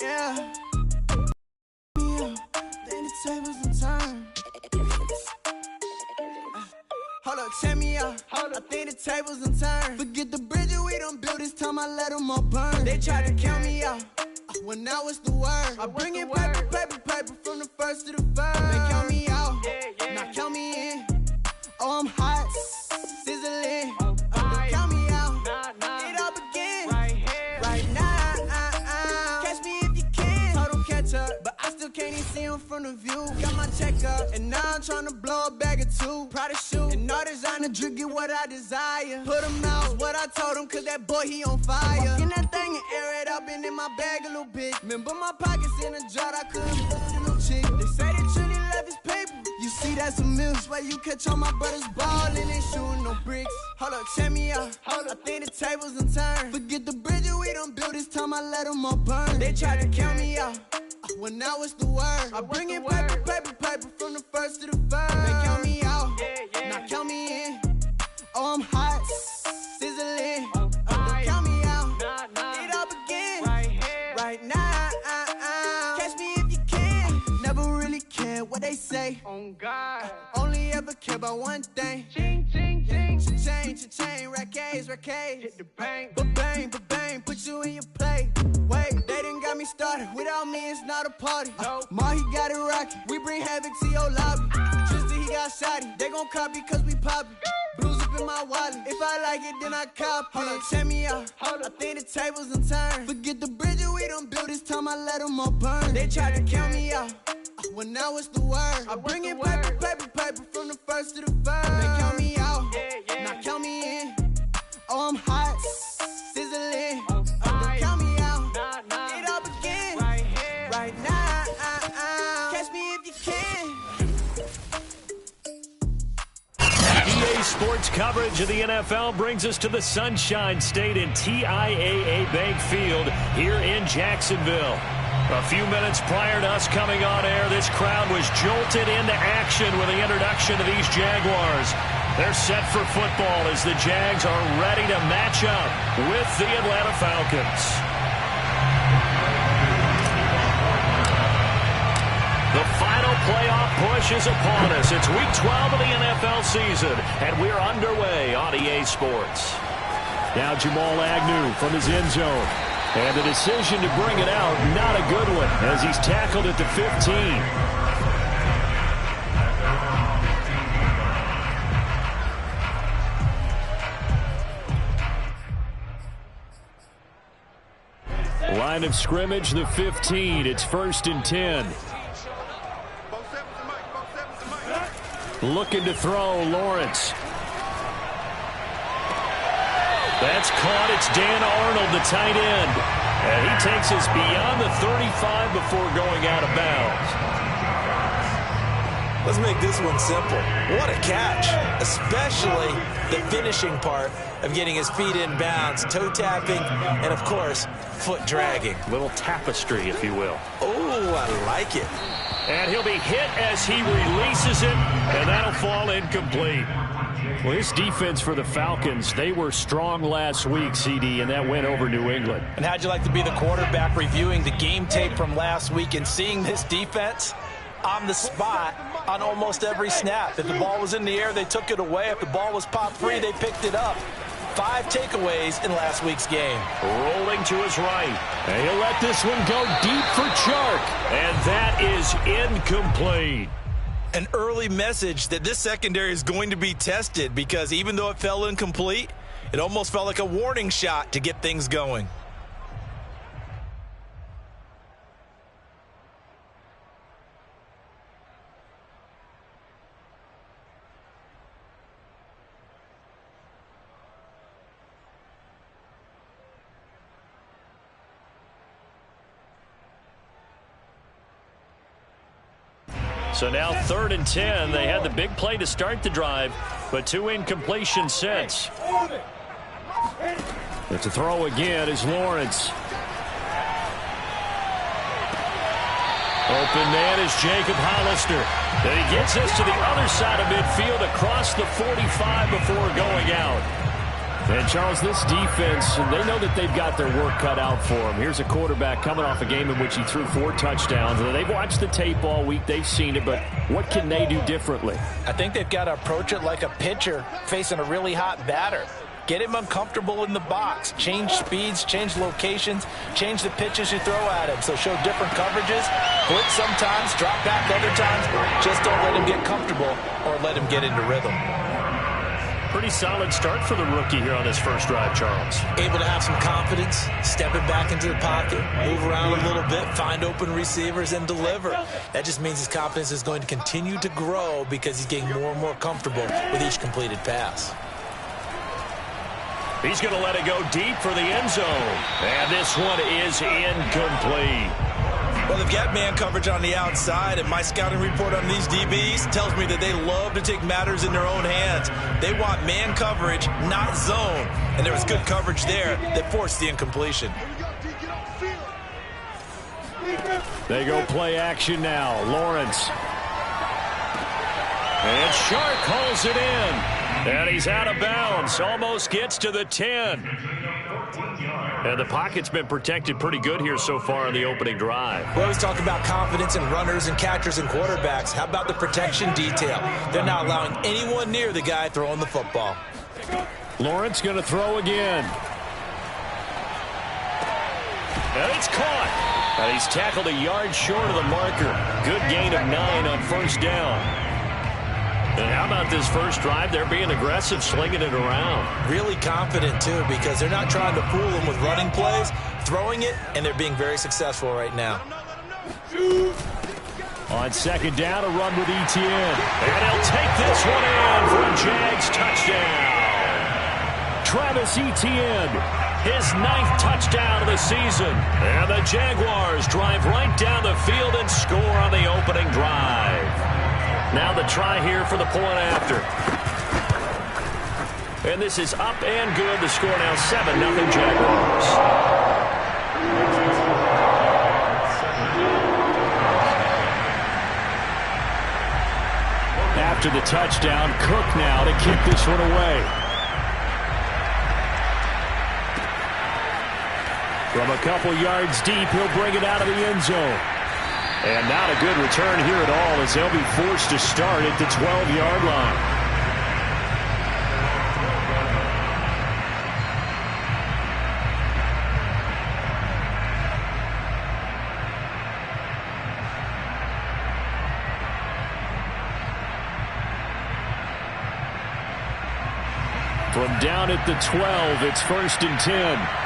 Yeah. Then the tables and turn. Hold up, check me out. I think the tables and turn. Forget the bridges we done built, this time I let them all burn. They tried to count me out when I was the word. I bring in paper, paper, paper from the first to the third. They count me out, now count me in. Oh, I'm hot, sizzling. Don't count me out, it all begin right now. Catch me if you can. Told them catch up, but I still can't even see them from the view. Got my check up, and now I'm trying to blow a bag or two. Proud of shoe, and all designer drip, get what I desire. Put him out, what I told him, cause that boy, he on fire. Walk in that thing and air it up, and in my bag a little bit. Remember my pockets in a jar, I couldn't fit in no chick. They say that Trinity left his paper. You see that's a milk, where you catch all my brothers ballin' and shooting no bricks. Hold up, check me out. I think the tables and turn. Forget the bridges we done built, this time I let them all burn. They tried to count me out when I was the word. I bring in paper, paper, paper from the first to the third. They count me out, now count me in. Oh, I'm hot, sizzling. Don't count me out, it all begin right now. Catch me if you can. Never really care what they say. On God. Only ever care about one thing. Ching, ching, ching. Cha-chain, rackets. Hit the bank. Ba-bang, put you in your play. Wait, they done got me started. Without me, it's not a party. Nope. Ma, he got it rockin'. We bring havoc to your lobby. Tristan, he got shotty. They gon' copy cause we poppin'. Blues up in my wallet. If I like it, then I cop it. Hold up, check me out. I think the tables and turn. Forget the bridges we done built, this time I let them all burn. They tried to count me out when I was the word. I bring in paper, paper, paper from the first to the third. They count me out, now count me in. Oh, I'm hot, sizzling. Don't count me out, it all begin right now. Catch me if you can. EA Sports coverage of the NFL brings us to the Sunshine State in TIAA Bank Field here in Jacksonville. A few minutes prior to us coming on air, this crowd was jolted into action with the introduction of these Jaguars. They're set for football as the Jags are ready to match up with the Atlanta Falcons. The final playoff push is upon us. It's Week 12 of the NFL season, and we're underway on EA Sports. Now Jamal Agnew from his end zone. And the decision to bring it out, not a good one, as he's tackled at the 15. Line of scrimmage, the 15. It's 1st and 10. Looking to throw, Lawrence. That's caught. It's Dan Arnold, the tight end. And he takes us beyond the 35 before going out of bounds. Let's make this one simple. What a catch, especially the finishing part of getting his feet in bounds, toe tapping, and of course, foot dragging. Little tapestry, if you will. Oh, I like it. And he'll be hit as he releases it, and that'll fall incomplete. Well, this defense for the Falcons, they were strong last week, CD, and that went over New England. And how'd you like to be the quarterback reviewing the game tape from last week and seeing this defense on the spot on almost every snap? If the ball was in the air, they took it away. If the ball was popped free, they picked it up. 5 takeaways in last week's game. Rolling to his right. And he'll let this one go deep for Chark. And that is incomplete. An early message that this secondary is going to be tested, because even though it fell incomplete, it almost felt like a warning shot to get things going. So now 3rd and 10. They had the big play to start the drive, but 2 incompletions since. But to throw again is Lawrence. Open man is Jacob Hollister. And he gets us to the other side of midfield across the 45 before going out. And, Charles, this defense, they know that they've got their work cut out for them. Here's a quarterback coming off a game in which he threw 4 touchdowns. They've watched the tape all week. They've seen it, but what can they do differently? I think they've got to approach it like a pitcher facing a really hot batter. Get him uncomfortable in the box. Change speeds, change locations, change the pitches you throw at him. So show different coverages, blitz sometimes, drop back other times. Just don't let him get comfortable or let him get into rhythm. Pretty solid start for the rookie here on his first drive, Charles. Able to have some confidence, stepping back into the pocket, move around a little bit, find open receivers, and deliver. That just means his confidence is going to continue to grow because he's getting more and more comfortable with each completed pass. He's going to let it go deep for the end zone. And this one is incomplete. Well, they've got man coverage on the outside, and my scouting report on these DBs tells me that they love to take matters in their own hands. They want man coverage, not zone. And there was good coverage there that forced the incompletion. They go play action now. Lawrence. And Shark hauls it in. And he's out of bounds. Almost gets to the 10. And the pocket's been protected pretty good here so far in the opening drive. We always talk about confidence in runners and catchers and quarterbacks. How about the protection detail? They're not allowing anyone near the guy throwing the football. Lawrence going to throw again. And it's caught. And he's tackled a yard short of the marker. Good gain of 9 on first down. And how about this first drive? They're being aggressive, slinging it around. Really confident, too, because they're not trying to fool them with running plays, throwing it, and they're being very successful right now. On second down, a run with Etienne. And he'll take this one in for a Jags touchdown. Travis Etienne, his 9th touchdown of the season. And the Jaguars drive right down the field and score on the opening drive. Now the try here for the point after. And this is up and good. The score now 7-0 Jaguars. After the touchdown, Cook now to kick this one away. From a couple yards deep, he'll bring it out of the end zone. And not a good return here at all as they'll be forced to start at the 12-yard line. From down at the 12, it's 1st and 10.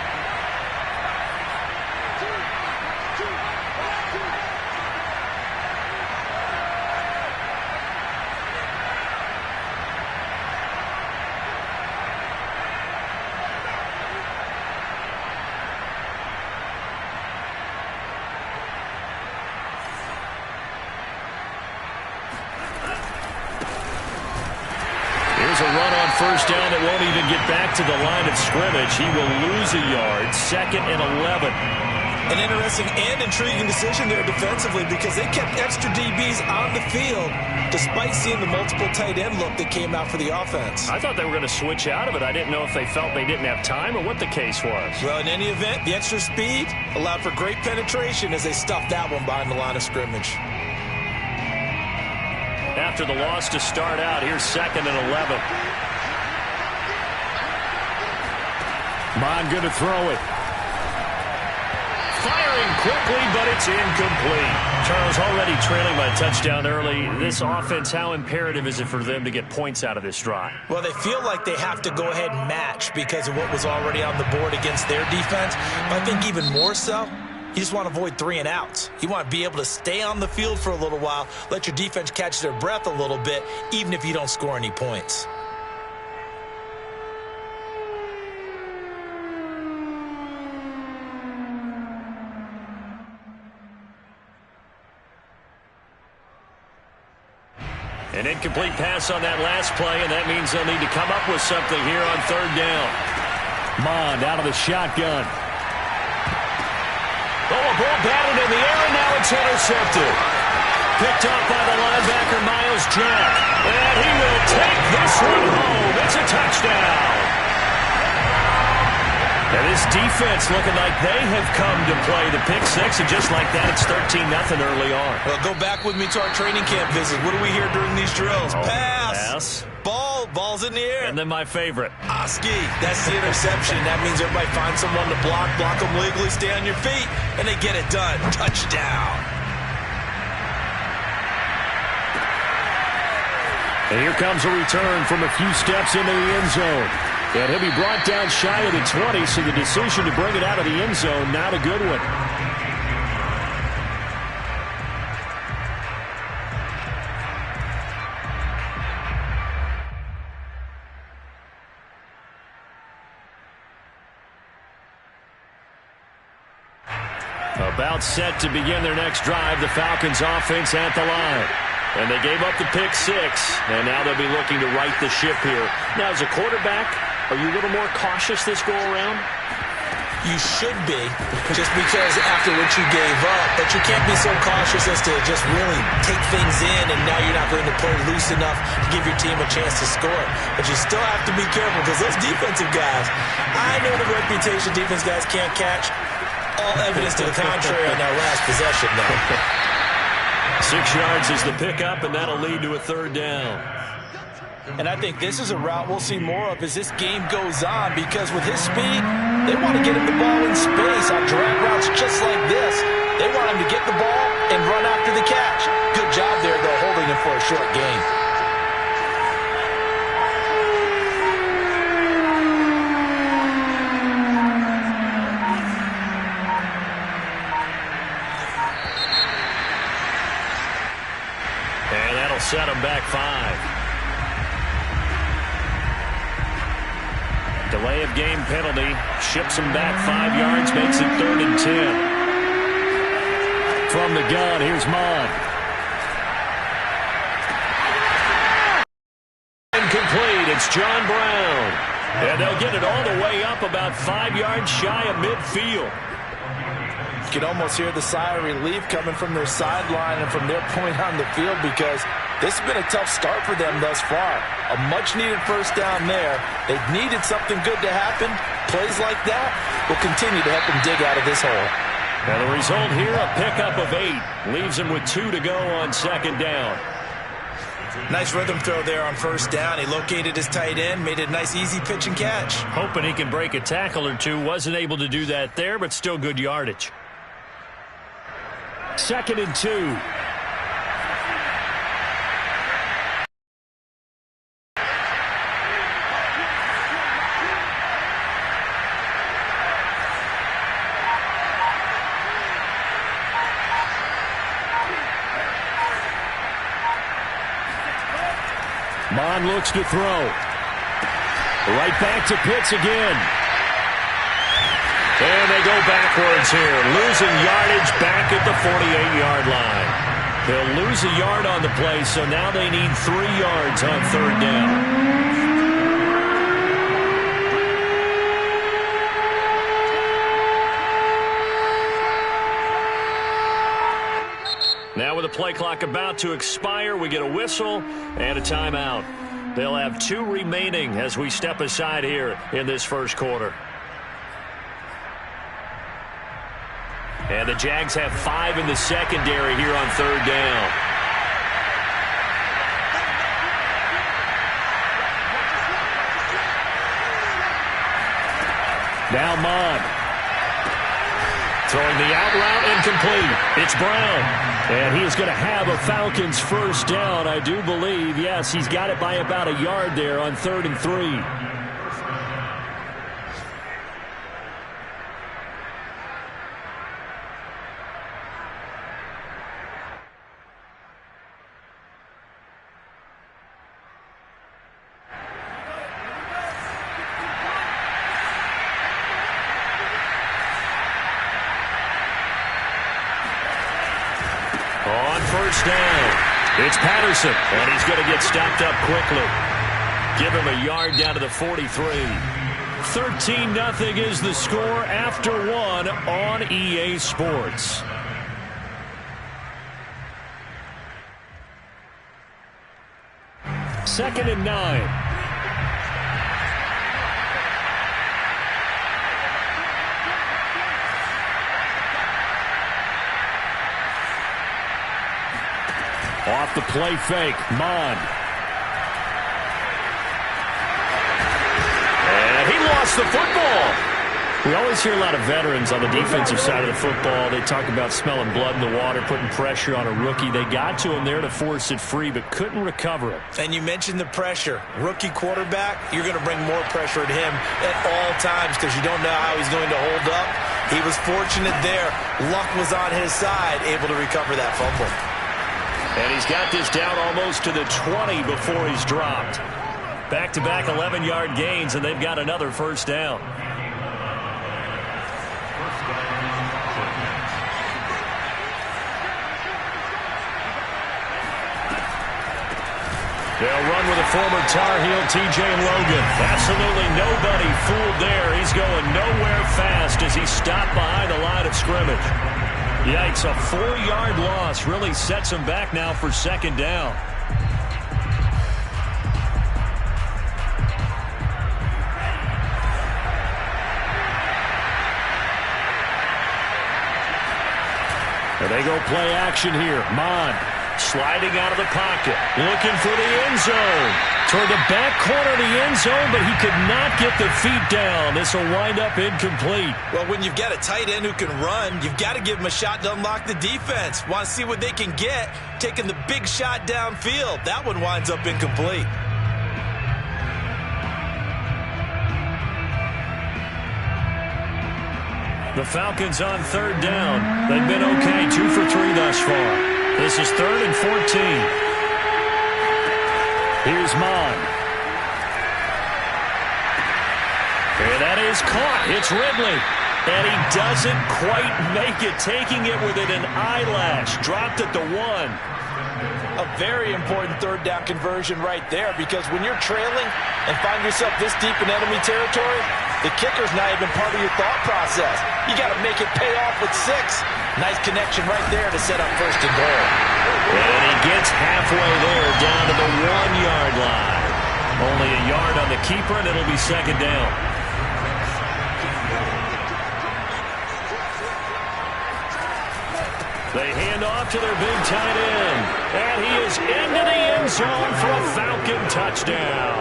first down that won't even get back to the line of scrimmage. He will lose a yard. 2nd and 11. An interesting and intriguing decision there defensively because they kept extra DBs on the field despite seeing the multiple tight end look that came out for the offense. I thought they were going to switch out of it. I didn't know if they felt they didn't have time or what the case was. Well, in any event, the extra speed allowed for great penetration as they stuffed that one behind the line of scrimmage. After the loss to start out, here's 2nd and 11. Bond going to throw it. Firing quickly, but it's incomplete. Charles, already trailing by a touchdown early. This offense, how imperative is it for them to get points out of this drive? Well, they feel like they have to go ahead and match because of what was already on the board against their defense. But I think even more so, you just want to avoid 3 and outs. You want to be able to stay on the field for a little while, let your defense catch their breath a little bit, even if you don't score any points. An incomplete pass on that last play, and that means they'll need to come up with something here on 3rd down. Mond out of the shotgun. Oh, a ball batted in the air, and now it's intercepted. Picked up by the linebacker, Miles Jack. And he will take this one home. It's a touchdown. Now this defense looking like they have come to play the pick six, and just like that, it's 13-0 early on. Well, go back with me to our training camp visit. What do we hear during these drills? Pass. Ball's in the air. And then my favorite. Oski, that's the interception. That means everybody finds someone to block them legally, stay on your feet, and they get it done. Touchdown. And here comes a return from a few steps into the end zone. And he'll be brought down shy of the 20, so the decision to bring it out of the end zone, not a good one. About set to begin their next drive, the Falcons offense at the line. And they gave up the pick six, and now they'll be looking to right the ship here. Now, as a quarterback, are you a little more cautious this go-around? You should be, just because after what you gave up, but you can't be so cautious as to just really take things in, and now you're not going to play loose enough to give your team a chance to score. But you still have to be careful, because those defensive guys, I know the reputation defense guys can't catch. All evidence to the contrary on that last possession, though. 6 yards is the pickup, and that'll lead to a 3rd down. And I think this is a route we'll see more of as this game goes on, because with his speed, they want to get him the ball in space on drag routes just like this. They want him to get the ball and run after the catch. Good job there, though, holding him for a short gain. And that'll set him back 5. Delay of game penalty ships him back 5 yards, makes it 3rd and 10. From the gun, here's Mond. Incomplete, it's John Brown. And they'll get it all the way up about 5 yards shy of midfield. You can almost hear the sigh of relief coming from their sideline and from their point on the field, because this has been a tough start for them thus far. A much-needed first down there. They've needed something good to happen. Plays like that will continue to help them dig out of this hole. Now the result here, a pickup of 8. Leaves them with 2 to go on 2nd down. Nice rhythm throw there on first down. He located his tight end, made a nice easy pitch and catch. Hoping he can break a tackle or two. Wasn't able to do that there, but still good yardage. 2nd and 2. Mond looks to throw. Right back to Pitts again. And they go backwards here, losing yardage back at the 48-yard line. They'll lose a yard on the play, so now they need 3 yards on 3rd down. the play clock about to expire. We get a whistle and a timeout. They'll have 2 remaining as we step aside here in this first quarter. And the Jags have 5 in the secondary here on 3rd down. Now Mond. Throwing the out route incomplete. It's Brown. And he is going to have a Falcons first down, I do believe. Yes, he's got it by about a yard there on 3rd and 3. First down. It's Patterson, and he's going to get stopped up quickly. Give him a yard down to the 43. 13-0 is the score after 1 on EA Sports. Second and 9. Off the play fake, Mond. And he lost the football. We always hear a lot of veterans on the defensive side of the football. They talk about smelling blood in the water, putting pressure on a rookie. They got to him there to force it free, but couldn't recover it. And you mentioned the pressure. Rookie quarterback, you're going to bring more pressure at him at all times because you don't know how he's going to hold up. He was fortunate there. Luck was on his side, able to recover that fumble. And he's got this down almost to the 20 before he's dropped. Back-to-back 11-yard gains, and they've got another first down. They'll run with a former Tar Heel, T.J. Logan. Absolutely nobody fooled there. He's going nowhere fast as he's stopped behind the line of scrimmage. Yikes, a 4-yard loss really sets him back now for second down. And they go play action here. Mond sliding out of the pocket, looking for the end zone. Toward the back corner of the end zone, but he could not get the feet down. This will wind up incomplete. Well, when you've got a tight end who can run, you've got to give him a shot to unlock the defense. Want to see what they can get, taking the big shot downfield. That one winds up incomplete. The Falcons on 3rd down. They've been okay, 2 for 3 thus far. This is 3rd and 14. Here's Mond. And that is caught. It's Ridley. And he doesn't quite make it, taking it within an eyelash. Dropped at the 1. A very important 3rd down conversion right there, because when you're trailing and find yourself this deep in enemy territory, the kicker's not even part of your thought process. You got to make it pay off with 6. Nice connection right there to set up 1st and goal. And he gets halfway there, down to the 1-yard line. Only a yard on the keeper, and it'll be second down. They hand off to their big tight end. And he is into the end zone for a Falcon touchdown.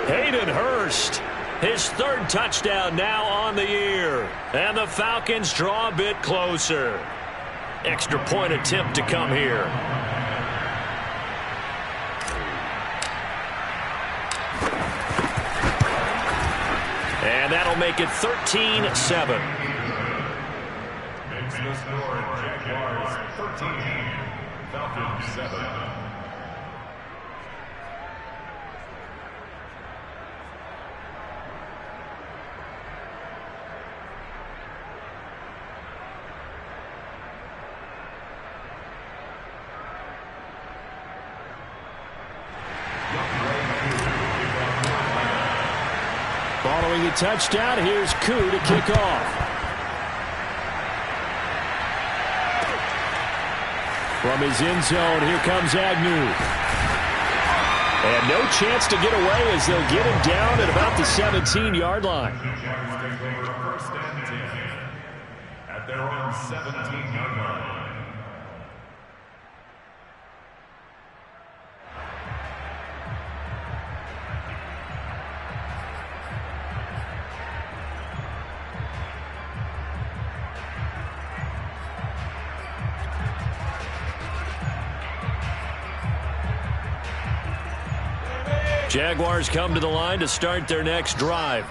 Hayden Hurst, his 3rd touchdown now on the year. And the Falcons draw a bit closer. Extra point attempt to come here. And that'll make it 13-7. Makes the score Jaguars 13, Falcons 7. Following the touchdown, here's Koo to kick off. From his end zone, here comes Agnew. And no chance to get away as they'll get him down at about the 17-yard line. First and 10 at their own 17-yard line. Jaguars come to the line to start their next drive.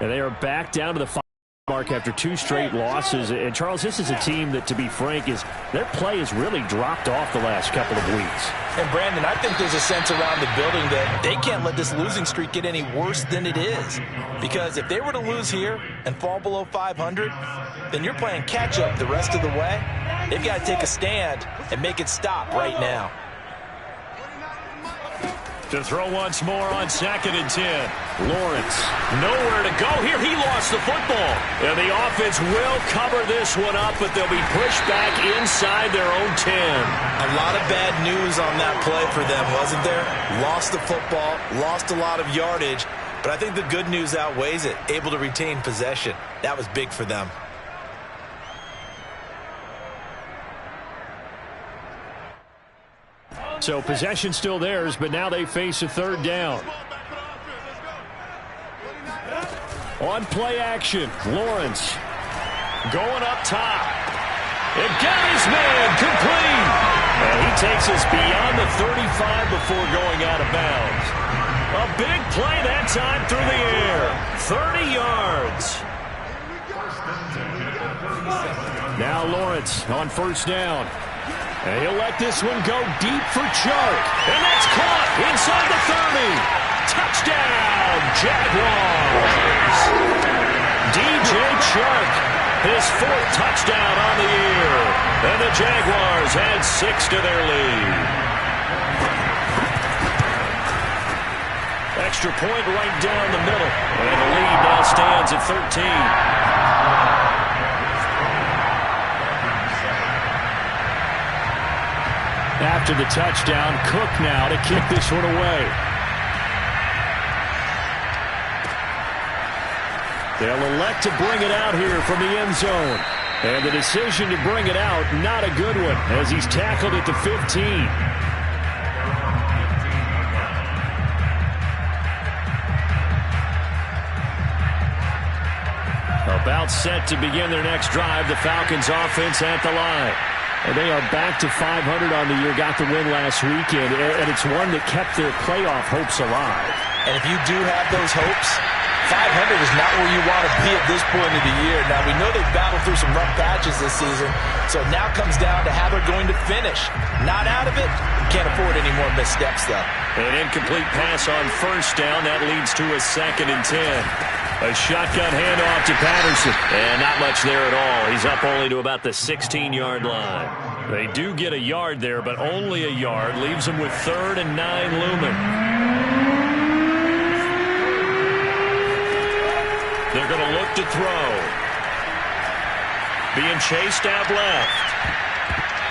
And they are back down to the 5 mark after 2 straight losses. And, Charles, this is a team that, to be frank, their play has really dropped off the last couple of weeks. And, Brandon, I think there's a sense around the building that they can't let this losing streak get any worse than it is. Because if they were to lose here and fall below 500, then you're playing catch-up the rest of the way. They've got to take a stand and make it stop right now. To throw once more on 2nd and 10. Lawrence, nowhere to go here. He lost the football. And the offense will cover this one up, but they'll be pushed back inside their own 10. A lot of bad news on that play for them, wasn't there? Lost the football, lost a lot of yardage, but I think the good news outweighs it. Able to retain possession. That was big for them. So possession still theirs, but now they face a 3rd down. On play action, Lawrence going up top. And got his man complete. And he takes us beyond the 35 before going out of bounds. A big play that time through the air. 30 yards. Now Lawrence on 1st down. And he'll let this one go deep for Chark. And that's caught inside the 30. Touchdown, Jaguars. DJ Chark, his 4th touchdown on the year. And the Jaguars add 6 to their lead. Extra point right down the middle. And the lead now stands at 13. After the touchdown, Cook now to kick this one away. They'll elect to bring it out here from the end zone. And the decision to bring it out, not a good one, as he's tackled at the 15. About set to begin their next drive, the Falcons offense at the line. And they are back to 500 on the year, got the win last weekend, and it's one that kept their playoff hopes alive. And if you do have those hopes, 500 is not where you want to be at this point of the year. Now, we know they've battled through some rough patches this season, so it now comes down to how they're going to finish. Not out of it, can't afford any more missteps, though. An incomplete pass on 1st down, that leads to a 2nd and 10. A shotgun handoff to Patterson. And not much there at all. He's up only to about the 16-yard line. They do get a yard there, but only a yard. Leaves them with 3rd and 9 looming. They're going to look to throw. Being chased out left.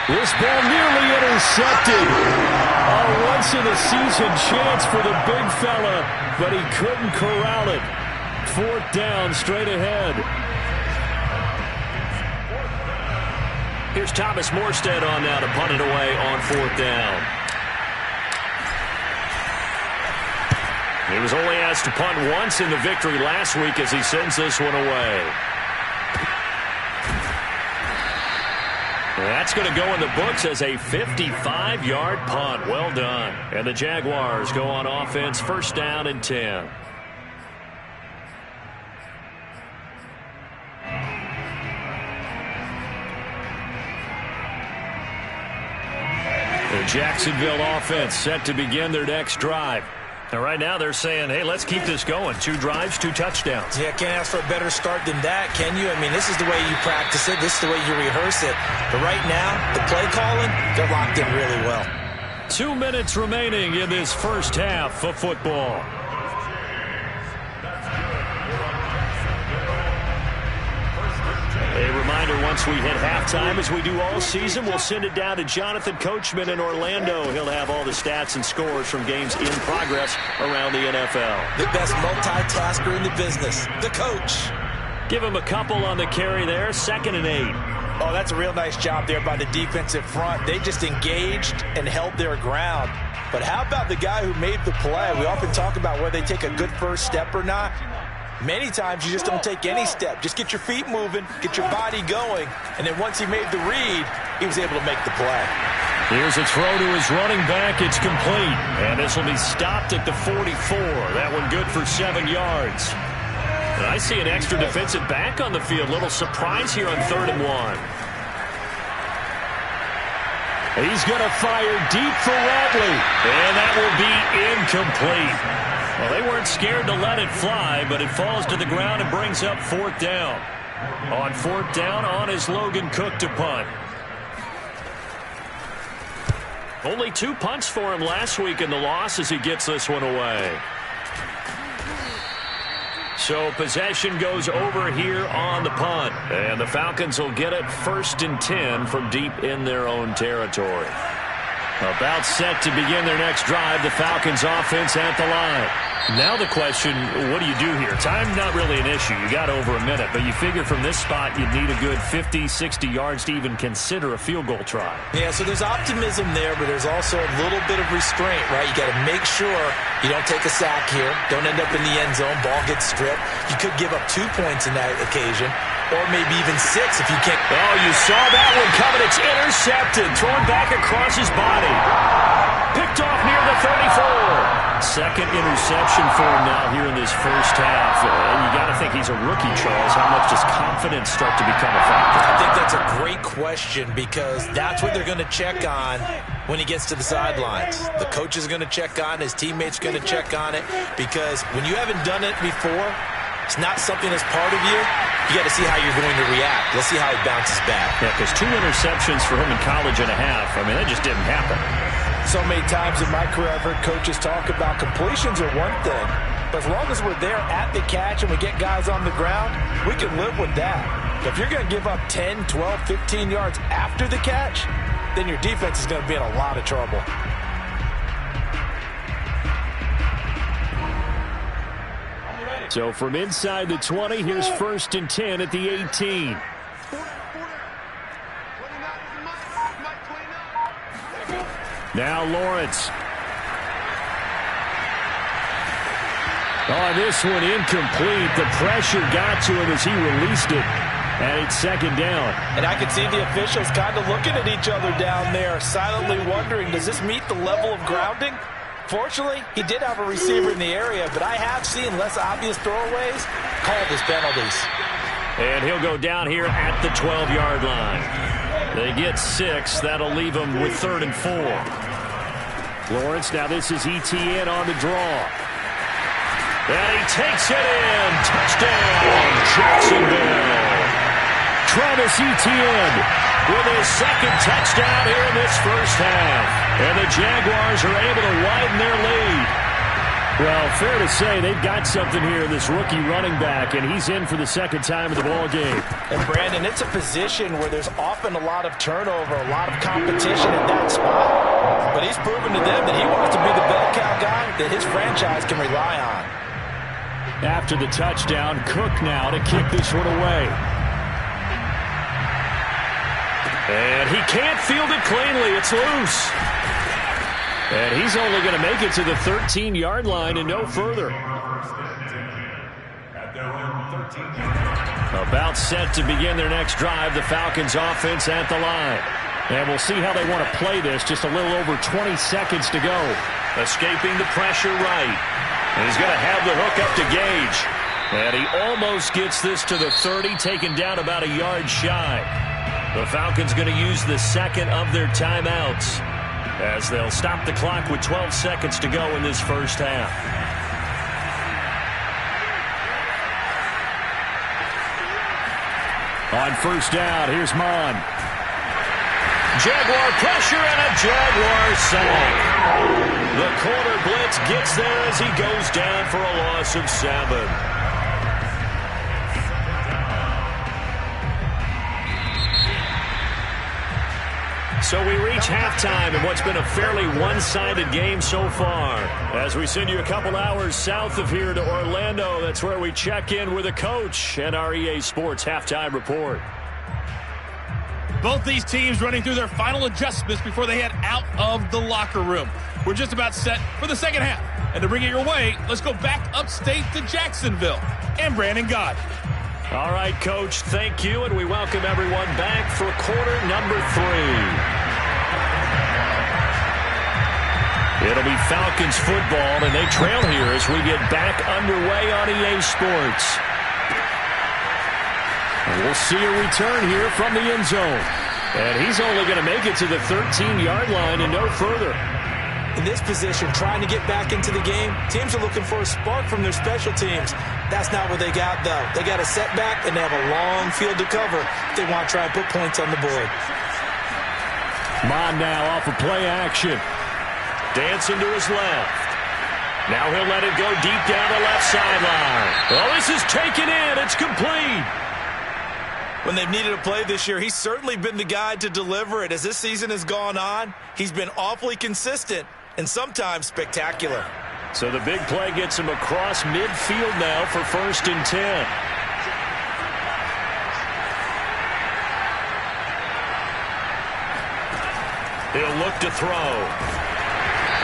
This ball nearly intercepted. A once-in-a-season chance for the big fella, but he couldn't corral it. 4th down, straight ahead. Here's Thomas Morstead on now to punt it away on 4th down. He was only asked to punt once in the victory last week as he sends this one away. That's going to go in the books as a 55-yard punt. Well done. And the Jaguars go on offense, 1st down and 10. The Jacksonville offense set to begin their next drive. And right now they're saying, hey, let's keep this going. 2 drives, 2 touchdowns. Yeah, can't ask for a better start than that, can you? I mean, this is the way you practice it. This is the way you rehearse it. But right now, the play calling, they're locked in really well. 2 minutes remaining in this first half of football. A reminder once we hit halftime, as we do all season, we'll send it down to Jonathan Coachman in Orlando. He'll have all the stats and scores from games in progress around the NFL. The best multitasker in the business, the coach. Give him a couple on the carry there, 2nd and 8. Oh, that's a real nice job there by the defensive front. They just engaged and held their ground. But how about the guy who made the play? We often talk about whether they take a good first step or not. Many times you just don't take any step. Just get your feet moving, get your body going, and then once he made the read, he was able to make the play. Here's a throw to his running back. It's complete. And this will be stopped at the 44. That one good for 7 yards. And I see an extra defensive back on the field. Little surprise here on 3rd and 1. He's going to fire deep for Radley. And that will be incomplete. Well, they weren't scared to let it fly, but it falls to the ground and brings up 4th down. On 4th down, on is Logan Cook to punt. Only 2 punts for him last week in the loss as he gets this one away. So possession goes over here on the punt. And the Falcons will get it 1st and 10 from deep in their own territory. About set to begin their next drive, the Falcons offense at the line. Now the question, what do you do here? Time not really an issue. You got over a minute, but you figure from this spot you'd need a good 50, 60 yards to even consider a field goal try. Yeah, so there's optimism there, but there's also a little bit of restraint, right? You got to make sure you don't take a sack here. Don't end up in the end zone. Ball gets stripped. You could give up 2 points in that occasion, or maybe even 6 if you can't. Oh, you saw that one coming. It's intercepted. Thrown back across his body. Picked off near the 34. Second interception for him now here in this first half. And you got to think he's a rookie, Charles. How much does confidence start to become a factor? I think that's a great question because that's what they're going to check on when he gets to the sidelines. The coach is going to check on it. His teammates are going to check on it because when you haven't done it before, it's not something that's part of you. You got to see how you're going to react. Let's see how he bounces back. Yeah, because 2 interceptions for him in college and a half. I mean, that just didn't happen. So many times in my career I've heard coaches talk about completions are one thing, but as long as we're there at the catch and we get guys on the ground, we can live with that. But if you're going to give up 10, 12, 15 yards after the catch, then your defense is going to be in a lot of trouble. So from inside the 20, here's 1st and 10 at the 18. Now Lawrence. Oh, this one incomplete. The pressure got to him as he released it. And it's 2nd down. And I can see the officials kind of looking at each other down there, silently wondering, does this meet the level of grounding? Fortunately, he did have a receiver in the area, but I have seen less obvious throwaways called as penalties. And he'll go down here at the 12-yard line. They get 6. That'll leave them with 3rd and 4. Lawrence, now this is ETN on the draw. And he takes it in. Touchdown, Jacksonville. Travis Etienne with his 2nd touchdown here in this first half. And the Jaguars are able to widen their lead. Well, fair to say they've got something here in this rookie running back, and he's in for the 2nd time of the ball game. And Brandon, it's a position where there's often a lot of turnover, a lot of competition at that spot. But he's proven to them that he wants to be the bell cow guy that his franchise can rely on. After the touchdown, Cook now to kick this one away. And he can't field it cleanly. It's loose. And he's only going to make it to the 13-yard line and no further. About set to begin their next drive, the Falcons offense at the line. And we'll see how they want to play this. Just a little over 20 seconds to go. Escaping the pressure right. And he's going to have the hook up to Gage. And he almost gets this to the 30, taken down about a yard shy. The Falcons going to use the 2nd of their timeouts, as they'll stop the clock with 12 seconds to go in this first half. On 1st down, here's Mon. Jaguar pressure and a Jaguar sack. The corner blitz gets there as he goes down for a loss of 7. So we reach halftime in what's been a fairly one-sided game so far. As we send you a couple hours south of here to Orlando, that's where we check in with a coach and our EA Sports halftime report. Both these teams running through their final adjustments before they head out of the locker room. We're just about set for the second half. And to bring it your way, let's go back upstate to Jacksonville and Brandon Gott. All right, Coach, thank you, and we welcome everyone back for quarter number 3. It'll be Falcons football, and they trail here as we get back underway on EA Sports. And we'll see a return here from the end zone. And he's only going to make it to the 13-yard line and no further. In this position, trying to get back into the game, teams are looking for a spark from their special teams. That's not what they got, though. They got a setback, and they have a long field to cover if they want to try and put points on the board. Mon now off of play action. Dancing to his left. Now he'll let it go deep down the left sideline. Oh, this is taken in. It's complete. When they've needed a play this year, he's certainly been the guy to deliver it. As this season has gone on, he's been awfully consistent and sometimes spectacular. So the big play gets him across midfield now for 1st and 10. He'll look to throw.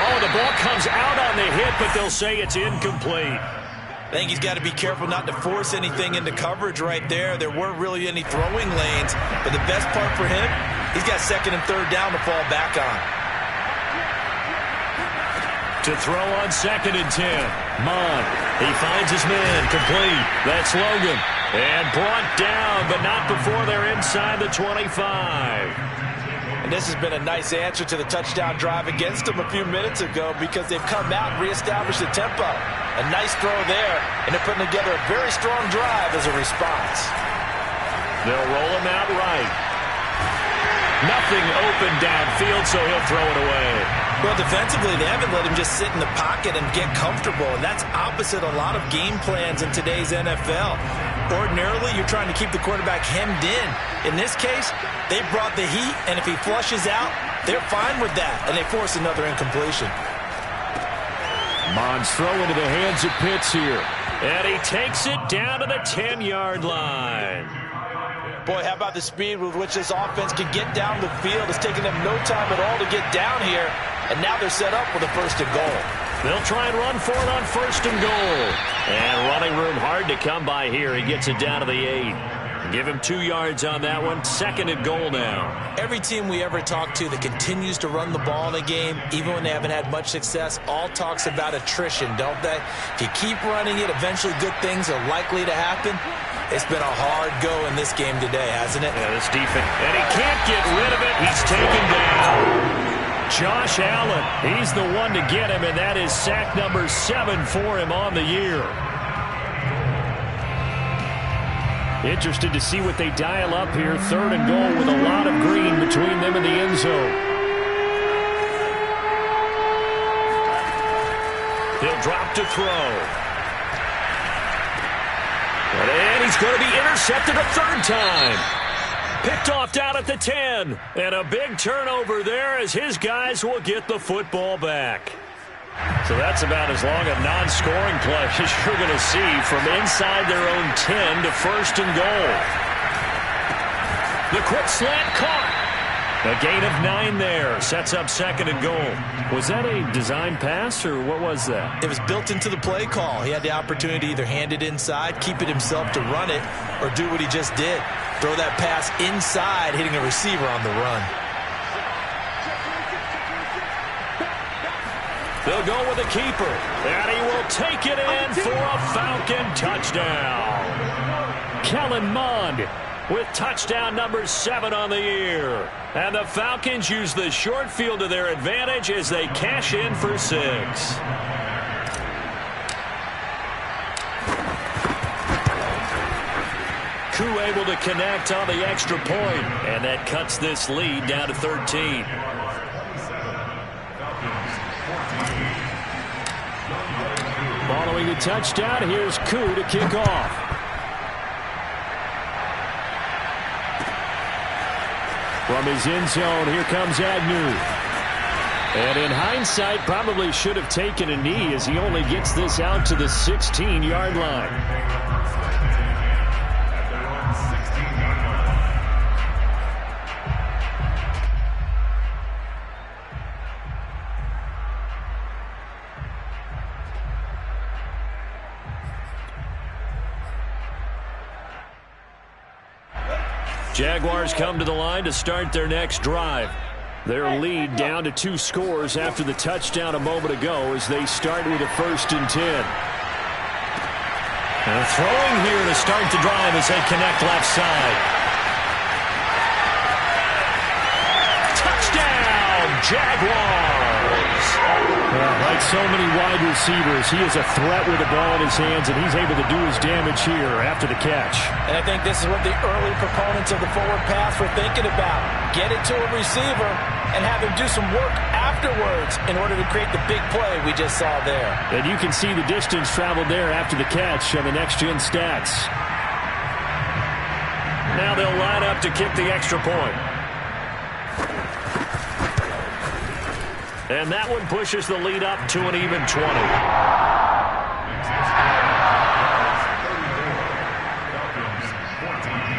Oh, the ball comes out on the hit, but they'll say it's incomplete. I think he's got to be careful not to force anything into coverage right there. There weren't really any throwing lanes, but the best part for him, he's got 2nd and 3rd down to fall back on. To throw on 2nd and 10. Mon, he finds his man, complete. That's Logan. And brought down, but not before they're inside the 25. And this has been a nice answer to the touchdown drive against them a few minutes ago because they've come out and reestablished the tempo. A nice throw there, and they're putting together a very strong drive as a response. They'll roll him out right. Nothing open downfield, so he'll throw it away. Well, defensively, they haven't let him just sit in the pocket and get comfortable, and that's opposite a lot of game plans in today's NFL. Ordinarily, you're trying to keep the quarterback hemmed in. In this case, they brought the heat, and if he flushes out, they're fine with that, and they force another incompletion. Mon's throw into the hands of Pitts here. And he takes it down to the 10-yard line. Boy, how about the speed with which this offense can get down the field? It's taken them no time at all to get down here, and now they're set up with a 1st and goal. They'll try and run for it on 1st and goal. And running room hard to come by here. He gets it down to the 8. Give him 2 yards on that one. 2nd and goal now. Every team we ever talk to that continues to run the ball in a game, even when they haven't had much success, all talks about attrition, don't they? If you keep running it, eventually good things are likely to happen. It's been a hard go in this game today, hasn't it? Yeah, this defense. And he can't get rid of it. He's taken down. Josh Allen, he's the one to get him, and that is sack number 7 for him on the year. Interested to see what they dial up here. 3rd and goal with a lot of green between them and the end zone. He'll drop to throw. And he's going to be intercepted a 3rd time. Picked off down at the 10. And a big turnover there as his guys will get the football back. So that's about as long a non-scoring play as you're going to see from inside their own 10 to 1st and goal. The quick slant caught. A gain of 9 there. Sets up 2nd and goal. Was that a design pass, or what was that? It was built into the play call. He had the opportunity to either hand it inside, keep it himself to run it, or do what he just did. Throw that pass inside, hitting a receiver on the run. They'll go with the keeper, and he will take it in for a Falcon touchdown. Kellen Mond with touchdown number 7 on the year. And the Falcons use the short field to their advantage as they cash in for 6. Koo able to connect on the extra point, and that cuts this lead down to 13. Following the touchdown, here's Koo to kick off. From his end zone, here comes Agnew. And in hindsight, probably should have taken a knee as he only gets this out to the 16-yard line. Jaguars come to the line to start their next drive. Their lead down to 2 scores after the touchdown a moment ago as they start with a 1st and 10. And throwing here to start the drive as they connect left side. Touchdown, Jaguars! Like so many wide receivers, he is a threat with the ball in his hands, and he's able to do his damage here after the catch. And I think this is what the early proponents of the forward pass were thinking about. Get it to a receiver and have him do some work afterwards in order to create the big play we just saw there. And you can see the distance traveled there after the catch on the next-gen stats. Now they'll line up to kick the extra point. And that one pushes the lead up to an even 20.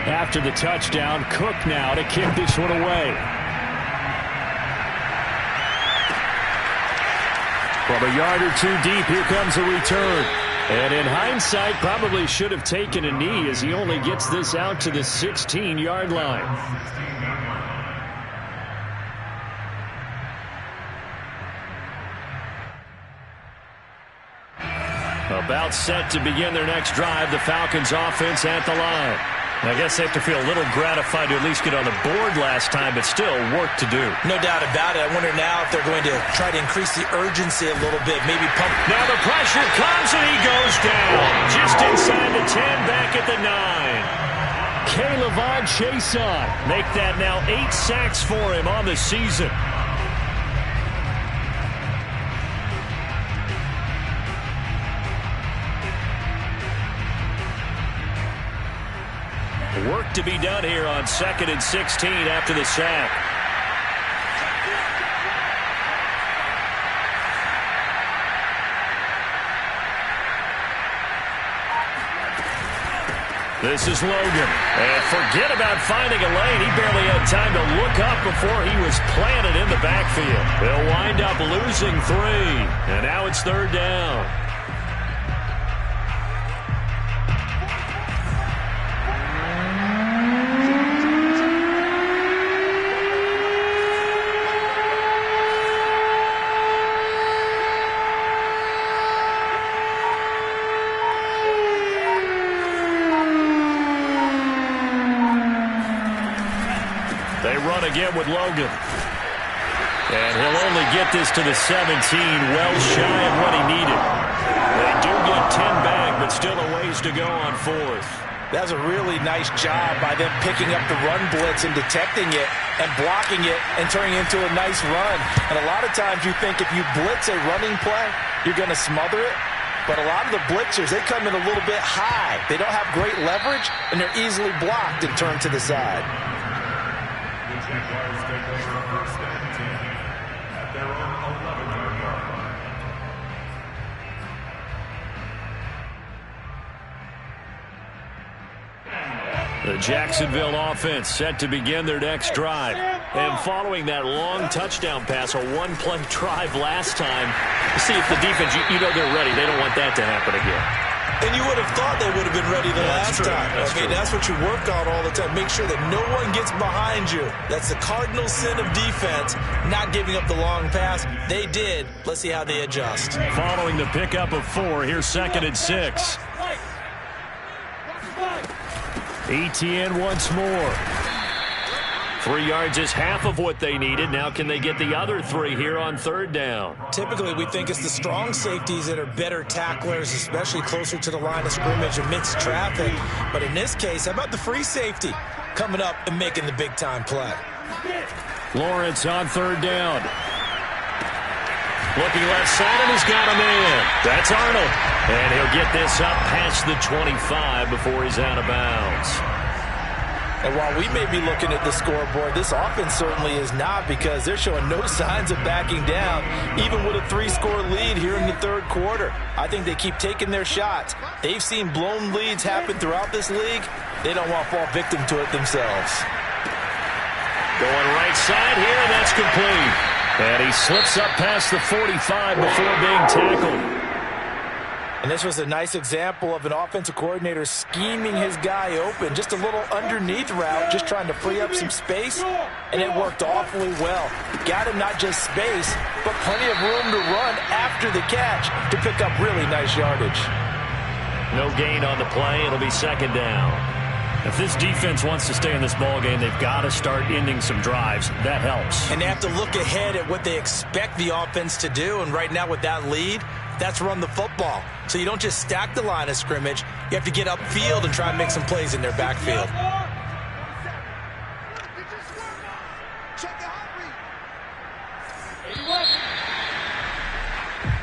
After the touchdown, Cook now to kick this one away. From a yard or 2 deep, here comes a return. And in hindsight, probably should have taken a knee as he only gets this out to the 16-yard line. About set to begin their next drive, the Falcons offense at the line. I guess they have to feel a little gratified to at least get on the board last time, but still work to do. No doubt about it. I wonder now if they're going to try to increase the urgency a little bit, maybe pump. Now the pressure comes and he goes down. Just inside the 10, back at the 9. K'Lavon Chaisson make that now 8 sacks for him on the season. Work to be done here on 2nd and 16 after the sack. This is Logan. And forget about finding a lane. He barely had time to look up before he was planted in the backfield. They'll wind up losing 3. And now it's 3rd down. Again with Logan. And he'll only get this to the 17, well shy of what he needed. They do get 10 back, but still a ways to go on 4th. That was a really nice job by them picking up the run blitz and detecting it and blocking it and turning it into a nice run. And a lot of times you think if you blitz a running play, you're going to smother it. But a lot of the blitzers, they come in a little bit high. They don't have great leverage, and they're easily blocked and turned to the side. Jaguars take over 1st and 10 at their own 11-yard line. The Jacksonville offense set to begin their next drive. And following that long touchdown pass, a one-play drive last time, see if the defense, you know they're ready. They don't want that to happen again. And you would have thought they would have been ready the last time. That's what you work on all the time. Make sure that no one gets behind you. That's the cardinal sin of defense, not giving up the long pass. They did. Let's see how they adjust. Following the pickup of 4, here's 2nd and 6. ETN once more. 3 yards is half of what they needed. Now can they get the other 3 here on 3rd down? Typically, we think it's the strong safeties that are better tacklers, especially closer to the line of scrimmage amidst traffic. But in this case, how about the free safety coming up and making the big-time play? Lawrence on 3rd down. Looking left side, and he's got a man. That's Arnold. And he'll get this up past the 25 before he's out of bounds. And while we may be looking at the scoreboard, this offense certainly is not, because they're showing no signs of backing down, even with a 3-score lead here in the third quarter. I think they keep taking their shots. They've seen blown leads happen throughout this league. They don't want to fall victim to it themselves. Going right side here, and that's complete. And he slips up past the 45 before being tackled. And this was a nice example of an offensive coordinator scheming his guy open. Just a little underneath route, just trying to free up some space, and it worked awfully well. Got him not just space, but plenty of room to run after the catch to pick up really nice yardage. No gain on the play. It'll be second down. If this defense wants to stay in this ballgame, they've got to start ending some drives. That helps. And they have to look ahead at what they expect the offense to do, and right now with that lead, that's run the football. So you don't just stack the line of scrimmage. You have to get upfield and try and make some plays in their backfield.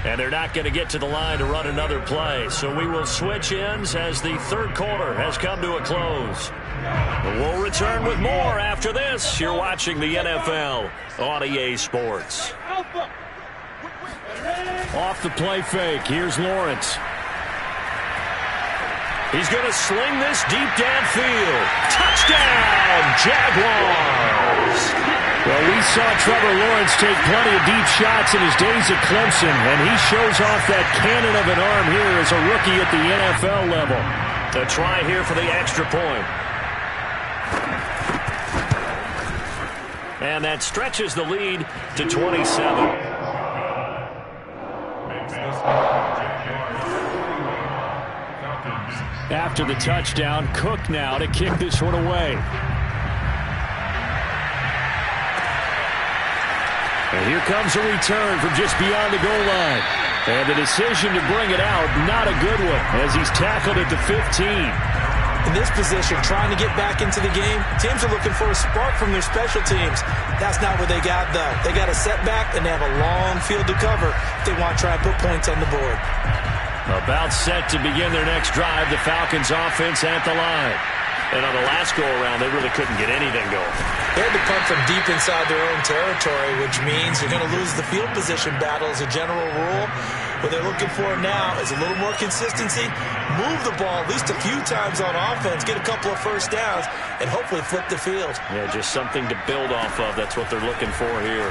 And they're not going to get to the line to run another play. So we will switch ends as the third quarter has come to a close. We'll return with more after this. You're watching the NFL on EA Sports. Off the play fake. Here's Lawrence. He's going to sling this deep downfield. Touchdown, Jaguars! Well, we saw Trevor Lawrence take plenty of deep shots in his days at Clemson, and he shows off that cannon of an arm here as a rookie at the NFL level. The try here for the extra point. And that stretches the lead to 27. After the touchdown, Cook now to kick this one away. And here comes a return from just beyond the goal line. And the decision to bring it out, not a good one, as he's tackled at the 15. In this position, trying to get back into the game, teams are looking for a spark from their special teams. That's not what they got, though. They got a setback, and they have a long field to cover if they want to try and put points on the board. About set to begin their next drive, the Falcons offense at the line. And on the last go-around, they really couldn't get anything going. They had to punt from deep inside their own territory, which means you're going to lose the field position battle as a general rule. What they're looking for now is a little more consistency, move the ball at least a few times on offense, get a couple of first downs, and hopefully flip the field. Yeah, just something to build off of. That's what they're looking for here.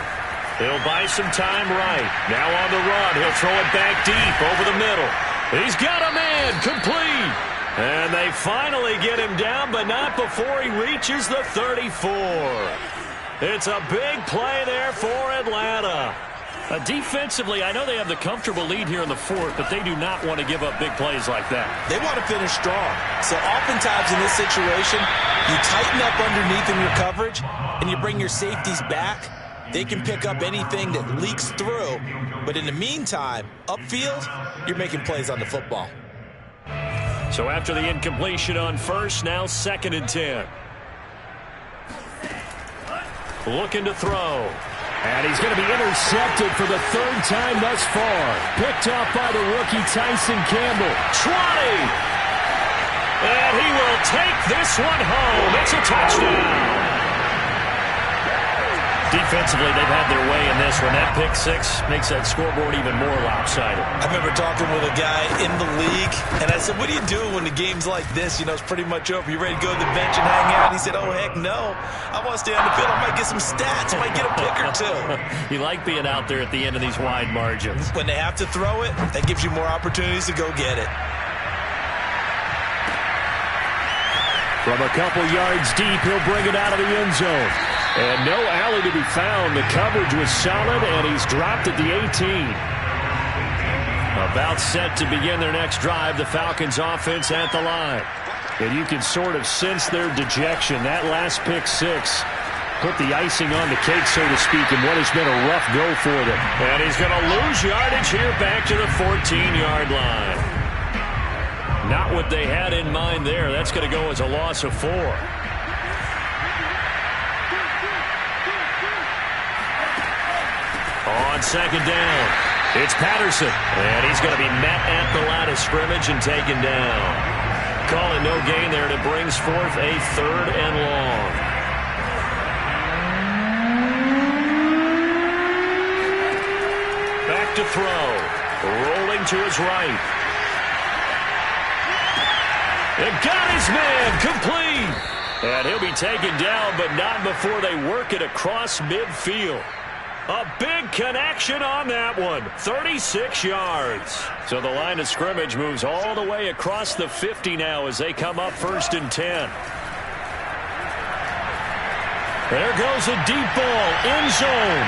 He'll buy some time right. Now on the run. He'll throw it back deep over the middle. He's got a man. Complete. And they finally get him down, but not before he reaches the 34. It's a big play there for Atlanta. Defensively, I know they have the comfortable lead here in the fourth, but they do not want to give up big plays like that. They want to finish strong. So oftentimes in this situation, you tighten up underneath in your coverage, and you bring your safeties back. They can pick up anything that leaks through. But in the meantime, upfield, you're making plays on the football. So after the incompletion on first, now 2nd and 10. Looking to throw. And he's going to be intercepted for the third time thus far. Picked off by the rookie Tyson Campbell. 20! And he will take this one home. It's a touchdown. Defensively, they've had their way in this one. That pick six makes that scoreboard even more lopsided. I remember talking with a guy in the league, and I said, what do you do when the game's like this? You know, it's pretty much over. You ready to go to the bench and hang out? He said, oh, heck no. I want to stay on the field. I might get some stats. I might get a pick or two. You like being out there at the end of these wide margins. When they have to throw it, that gives you more opportunities to go get it. From a couple yards deep, he'll bring it out of the end zone. And no alley to be found. The coverage was solid, and he's dropped at the 18. About set to begin their next drive, the Falcons offense at the line. And you can sort of sense their dejection. That last pick six put the icing on the cake, so to speak, in what has been a rough go for them. And he's going to lose yardage here back to the 14-yard line. Not what they had in mind there. That's going to go as a loss of 4. On second down, it's Patterson. And he's going to be met at the line of scrimmage and taken down. call it no gain there, and it brings forth a 3rd and long. Back to throw. Rolling to his right. And got his man complete. And he'll be taken down, but not before they work it across midfield. A big connection on that one. 36 yards. So the line of scrimmage moves all the way across the 50 now as they come up 1st and 10. There goes a deep ball, end zone.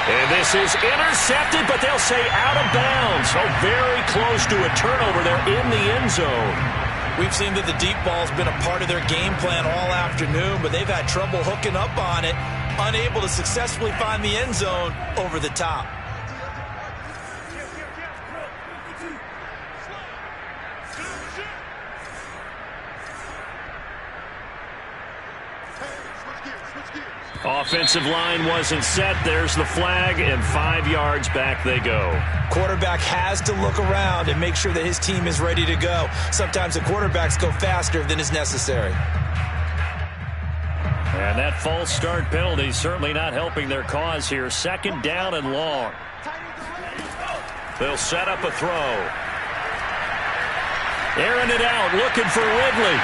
And this is intercepted, but they'll say out of bounds. So very close to a turnover there in the end zone. We've seen that the deep ball's been a part of their game plan all afternoon, but they've had trouble hooking up on it, unable to successfully find the end zone over the top. Offensive line wasn't set. There's the flag, and 5 yards back they go. Quarterback has to look around and make sure that his team is ready to go. Sometimes the quarterbacks go faster than is necessary. And that false start penalty certainly not helping their cause here. 2nd down and long. They'll set up a throw. Airing it out, looking for Ridley.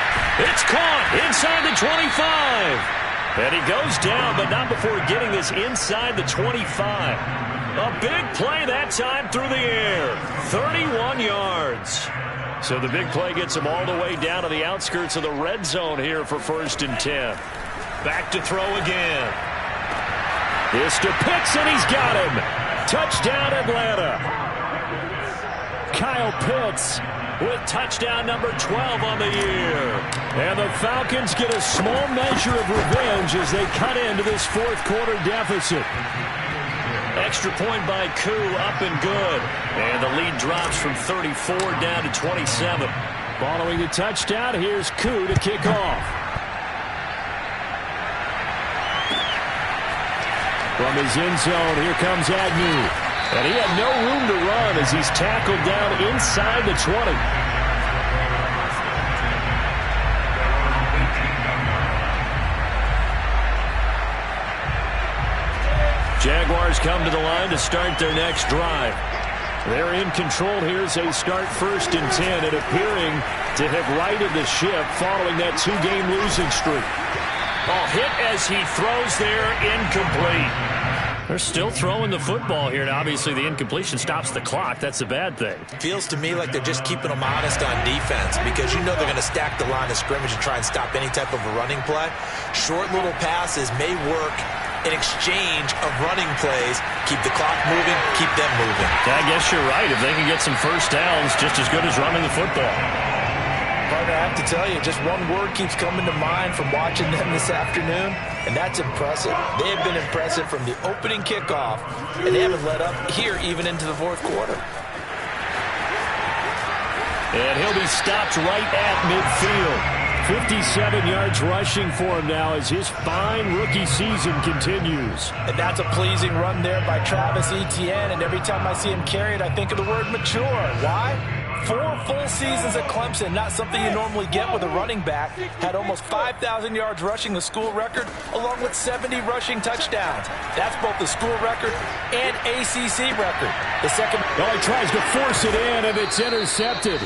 It's caught inside the 25. And he goes down, but not before getting this inside the 25. A big play that time through the air. 31 yards. So the big play gets him all the way down to the outskirts of the red zone here for 1st and 10. Back to throw again. This to Pitts, and he's got him. Touchdown, Atlanta. Kyle Pitts with touchdown number 12 on the year. And the Falcons get a small measure of revenge as they cut into this 4th quarter deficit. Extra point by Koo, up and good. And the lead drops from 34 down to 27. Following the touchdown, here's Koo to kick off. From his end zone, here comes Agnew. And he had no room to run as he's tackled down inside the 20. Jaguars come to the line to start their next drive. They're in control here as they start 1st and 10 and appearing to have righted the ship following that 2-game losing streak. Ball hit as he throws there, incomplete. They're still throwing the football here, and obviously the incompletion stops the clock. That's a bad thing. Feels to me like they're just keeping them honest on defense because you know they're going to stack the line of scrimmage and try and stop any type of a running play. Short little passes may work in exchange of running plays. Keep the clock moving, keep them moving. I guess you're right. If they can get some first downs, just as good as running the football. Partner, I have to tell you, just one word keeps coming to mind from watching them this afternoon, and that's impressive. They have been impressive from the opening kickoff, and they haven't let up here even into the 4th quarter. And he'll be stopped right at midfield. 57 yards rushing for him now as his fine rookie season continues. And that's a pleasing run there by Travis Etienne, and every time I see him carry it, I think of the word mature. Why? 4 full seasons at Clemson, not something you normally get with a running back. Had almost 5,000 yards rushing, the school record, along with 70 rushing touchdowns. That's both the school record and ACC record. The second... Oh, he tries to force it in, and it's intercepted.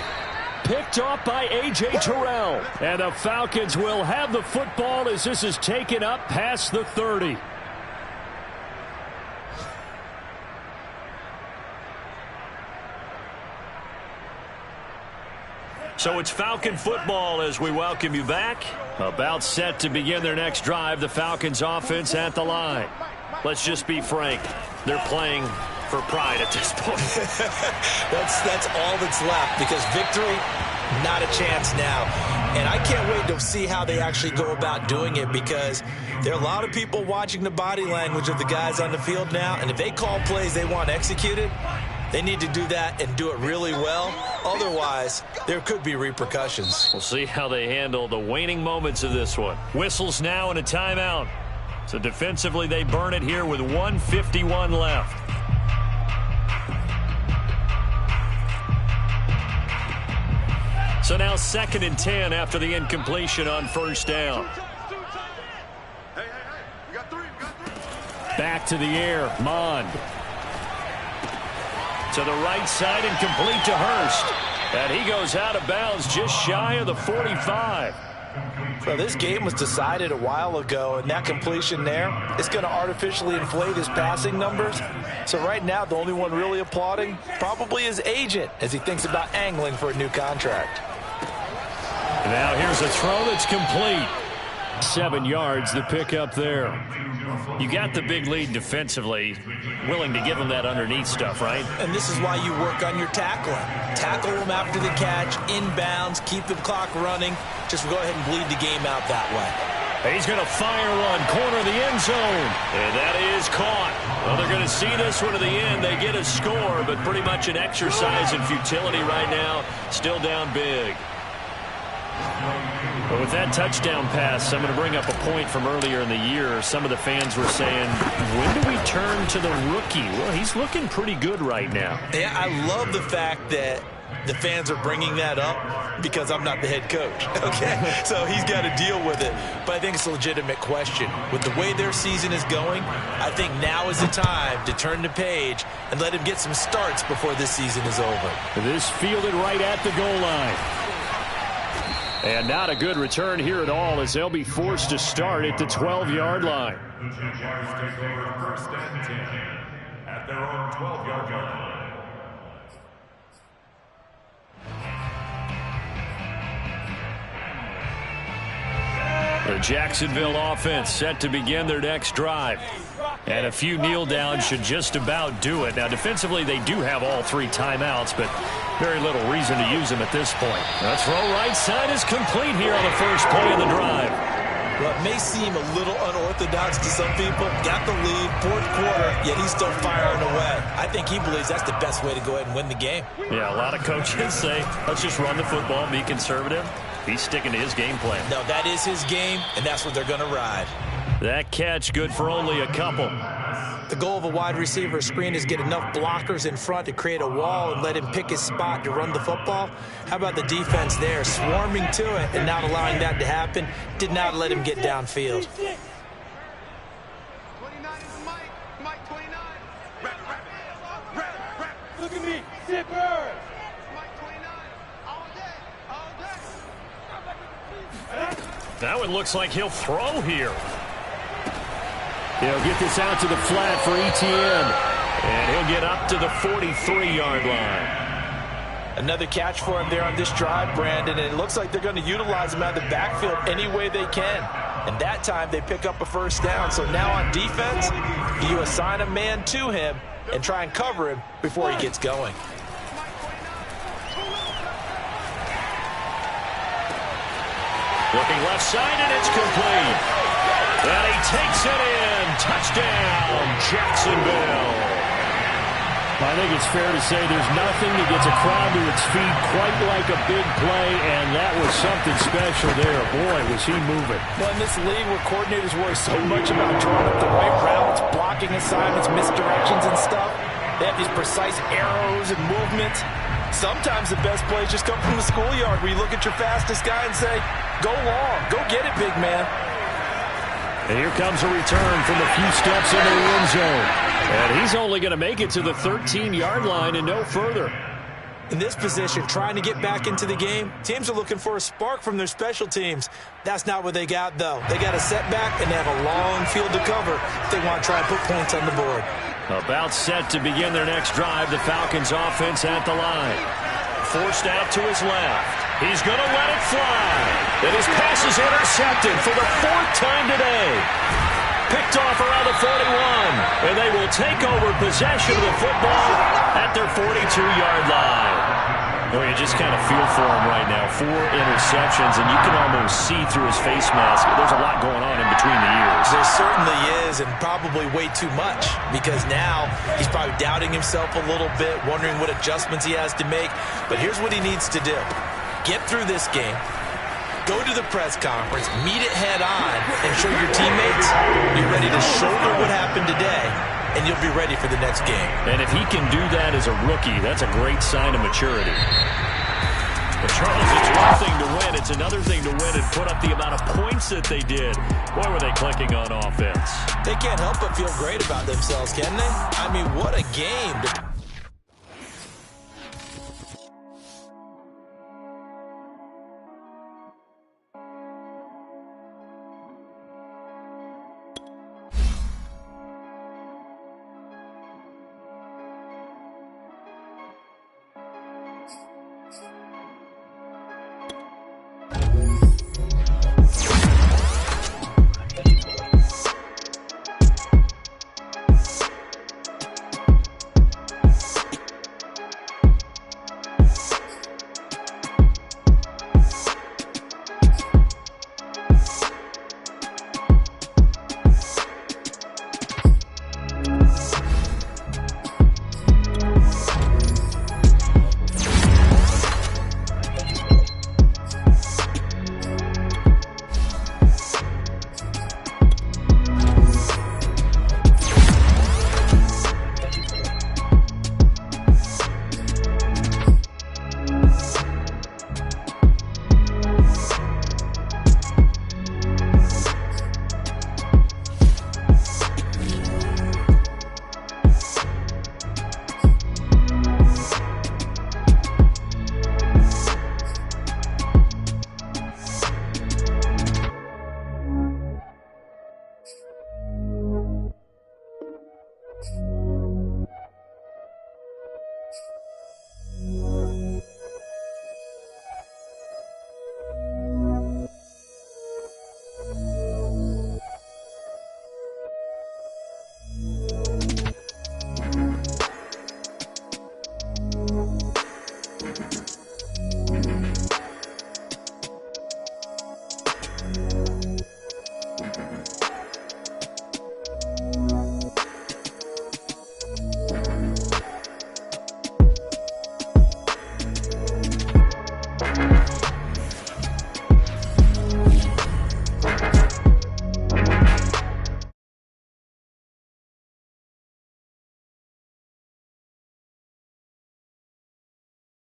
Picked off by A.J. Terrell. And the Falcons will have the football as this is taken up past the 30. So it's Falcon football as we welcome you back. About set to begin their next drive. The Falcons offense at the line. Let's just be frank. They're playing for pride at this point. that's all that's left because victory, not a chance now. And I can't wait to see how they actually go about doing it because there are a lot of people watching the body language of the guys on the field now. And if they call plays they want executed, they need to do that and do it really well. Otherwise, there could be repercussions. We'll see how they handle the waning moments of this one. Whistles now and a timeout. So defensively, they burn it here with 1:51 left. So now 2nd and 10 after the incompletion on first down. Back to the air, Mond. To the right side and complete to Hurst. And he goes out of bounds just shy of the 45. Well, this game was decided a while ago, and that completion there is going to artificially inflate his passing numbers. So right now, the only one really applauding probably his agent as he thinks about angling for a new contract. Now here's a throw that's complete. 7 yards, the pickup there. You got the big lead defensively. Willing to give him that underneath stuff, right? And this is why you work on your tackling. Tackle them after the catch, inbounds, keep the clock running. Just go ahead and bleed the game out that way. He's going to fire one, corner of the end zone. And that is caught. Well, they're going to see this one to the end. They get a score, but pretty much an exercise in futility right now. Still down big. But with that touchdown pass, I'm going to bring up a point from earlier in the year. Some of the fans were saying, when do we turn to the rookie? Well, he's looking pretty good right now. Yeah, I love the fact that the fans are bringing that up because I'm not the head coach, okay? So he's got to deal with it. But I think it's a legitimate question. With the way their season is going, I think now is the time to turn the page and let him get some starts before this season is over. This fielded right at the goal line. And not a good return here at all as they'll be forced to start at the 12-yard line. The Jaguars take over 1st and 10 at their own 12-yard line. The Jacksonville offense set to begin their next drive. And a few kneel downs should just about do it. Now, defensively, they do have all 3 timeouts, but very little reason to use them at this point. That throw right side is complete here on the first play of the drive. Well, it may seem a little unorthodox to some people. Got the lead, 4th quarter, yet he's still firing away. I think he believes that's the best way to go ahead and win the game. Yeah, a lot of coaches say, let's just run the football and be conservative. He's sticking to his game plan. No, that is his game, and that's what they're going to ride. That catch good for only a couple. The goal of a wide receiver screen is get enough blockers in front to create a wall and let him pick his spot to run the football. How about the defense there, swarming to it and not allowing that to happen? Did not let him get downfield. 29 is Mike 29. Look at me, Zipper. Mike 29, all day. That one looks like he'll throw here. He'll get this out to the flat for Etienne. And he'll get up to the 43-yard line. Another catch for him there on this drive, Brandon, and it looks like they're going to utilize him out of the backfield any way they can. And that time they pick up a first down. So now on defense, you assign a man to him and try and cover him before he gets going. Looking left side, and it's complete. And he takes it in. Touchdown, Jacksonville. I think it's fair to say there's nothing that gets a crowd to its feet quite like a big play, and that was something special there. Boy, was he moving. Well, in this league where coordinators worry so much about drawing up the right routes, blocking assignments, misdirections and stuff, they have these precise arrows and movements. Sometimes the best plays just come from the schoolyard where you look at your fastest guy and say, go long, go get it, big man. And here comes a return from a few steps into the end zone. And he's only going to make it to the 13-yard line and no further. In this position, trying to get back into the game, teams are looking for a spark from their special teams. That's not what they got, though. They got a setback, and they have a long field to cover if they want to try and put points on the board. About set to begin their next drive, the Falcons offense at the line. Forced out to his left. He's going to let it fly. And his pass is intercepted for the 4th time today. Picked off around the 41. And they will take over possession of the football at their 42-yard line. Well, you just kind of feel for him right now. 4 interceptions, and you can almost see through his face mask. There's a lot going on in between the ears. There certainly is, and probably way too much, because now he's probably doubting himself a little bit, wondering what adjustments he has to make. But here's what he needs to do. Get through this game, go to the press conference, meet it head on, and show your teammates you're ready to shoulder what happened today, and you'll be ready for the next game. And if he can do that as a rookie, that's a great sign of maturity. A Charles, it's one thing to win. It's another thing to win and put up the amount of points that they did. Boy, were they clicking on offense. They can't help but feel great about themselves, can they? I mean, what a game.